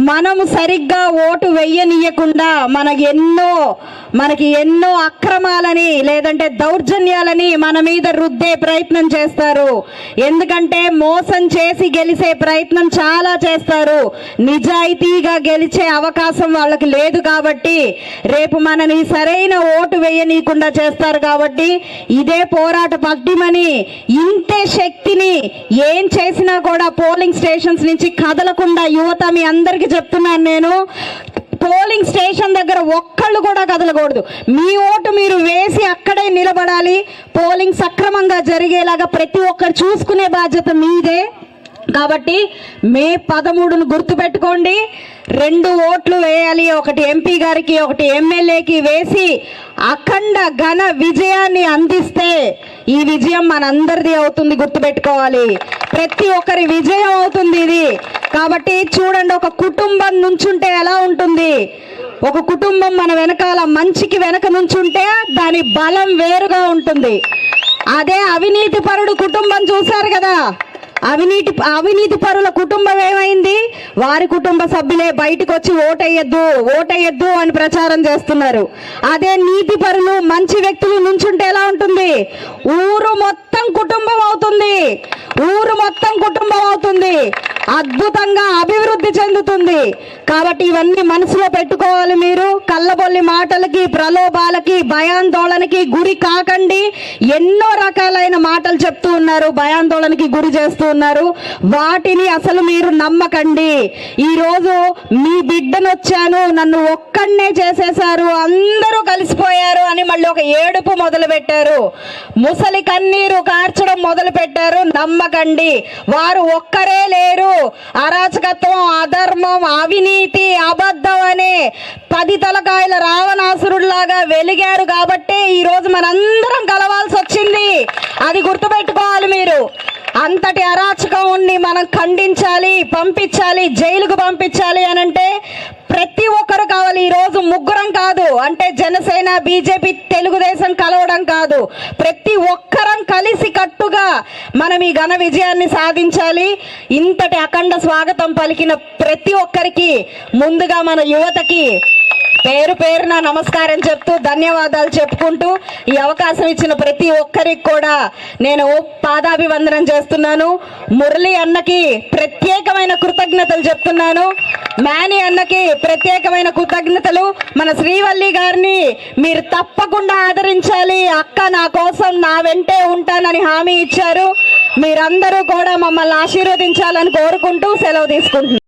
మనము సరిగ్గా ఓటు వెయ్యనీయకుండా మనకి ఎన్నో అక్రమాలని లేదంటే దౌర్జన్యాలని మన మీద రుద్దే ప్రయత్నం చేస్తారు. ఎందుకంటే మోసం చేసి గెలిచే ప్రయత్నం చాలా చేస్తారు. నిజాయితీగా గెలిచే అవకాశం వాళ్ళకి లేదు కాబట్టి రేపు మనని సరైన ఓటు వేయనీయకుండా చేస్తారు. కాబట్టి ఇదే పోరాట పట్టిమని ఇంతే శక్తిని ఏం చేసినా కూడా పోలింగ్ స్టేషన్స్ నుంచి కదలకుండా యువత మీ అందరికీ చెప్తున్నాను. నేను పోలింగ్ స్టేషన్ దగ్గర ఒక్కళ్ళు కూడా కదలకూడదు. మీ ఓటు మీరు వేసి అక్కడే నిలబడాలి. పోలింగ్ సక్రమంగా జరిగేలాగా ప్రతి ఒక్కరు చూసుకునే బాధ్యత మీదే. కాబట్టి మే 13ను గుర్తుపెట్టుకోండి. 2 ఓట్లు వేయాలి, ఒకటి ఎంపీ గారికి ఒకటి ఎమ్మెల్యేకి వేసి అఖండ ఘన విజయాన్ని అందిస్తే ఈ విజయం మనందరిది అవుతుంది. గుర్తుపెట్టుకోవాలి, ప్రతి ఒక్కరి విజయం అవుతుంది ఇది. కాబట్టి చూడండి, ఒక కుటుంబం నుంచుంటే ఎలా ఉంటుంది, ఒక కుటుంబం మన వెనకాల మంచికి వెనక నుంచుంటే దాని బలం వేరుగా ఉంటుంది. అదే అవినీతి పరుడు కుటుంబం చూశారు కదా, అవినీతి పరుల కుటుంబం ఏమైంది, వారి కుటుంబ సభ్యులే బయటకు వచ్చి ఓటేయద్దు అని ప్రచారం చేస్తున్నారు. అదే నీతి పరులు మంచి వ్యక్తులు నుంచుంటే ఎలా ఉంటుంది, ఊరు మొత్తం కుటుంబం అవుతుంది, అద్భుతంగా అభివృద్ధి చెందుతుంది. కాబట్టి ఇవన్నీ మనసులో పెట్టుకోవాలి. మీరు కళ్ళబొల్లి మాటలకి, ప్రలోభాలకి, భయాందోళనకి గురి కాకండి. ఎన్నో రకాలైన మాటలు చెప్తూ ఉన్నారు, భయాందోళనకి గురి చేస్తూ ఉన్నారు. వాటిని అసలు మీరు నమ్మకండి. ఈరోజు మీ బిడ్డను వచ్చాను, నన్ను ఒక్కడనే చేసేశారు, అందరూ కలిసిపోయారు అని మళ్ళీ ఒక ఏడుపు మొదలు పెట్టారు, ముసలి కన్నీరు కార్చడం మొదలు పెట్టారు. నమ్మకండి, వారు ఒక్కరే లేరు. అరాచకత్వం, అధర్మం, అవినీతి, అబద్ధం అనే 10 తలకాయల రావణాసురుడిలాగా వెలిగారు. కాబట్టే ఈరోజు మనందరం కలవాల్సి వచ్చింది. అది గుర్తుపెట్టుకోవాలి మీరు. అంతటి అరాచకాన్ని మనం ఖండించాలి, పంపించాలి, జైలుకు పంపించాలి అనంటే ప్రతి ఒక్కరు కావాలి. ఈరోజు ముగ్గురం కాదు, అంటే జనసేన, బీజేపీ, తెలుగుదేశం కలవడం కాదు, ప్రతి ఒక్కరం కలిసి కట్టుగా మనం ఈ ఘన విజయాన్ని సాధించాలి. ఇంతటి అఖండ స్వాగతం పలికిన ప్రతి ఒక్కరికి ముందుగా మన యువతకి పేరు పేరున నమస్కారం చెప్తూ ధన్యవాదాలు చెప్పుకుంటూ ఈ అవకాశం ఇచ్చిన ప్రతి ఒక్కరికి కూడా నేను పాదాభివందనం చేస్తున్నాను. మురళి అన్నకి ప్రత్యేకమైన కృతజ్ఞతలు చెప్తున్నాను, మేనీ అన్నకి ప్రత్యేకమైన కృతజ్ఞతలు. మన శ్రీవల్లి గారిని మీరు తప్పకుండా ఆదరించాలి. అక్క నా కోసం నా వెంటే ఉంటానని హామీ ఇచ్చారు. మీరందరూ కూడా మమ్మల్ని ఆశీర్వదించాలని కోరుకుంటూ సెలవు తీసుకుంటున్నాను.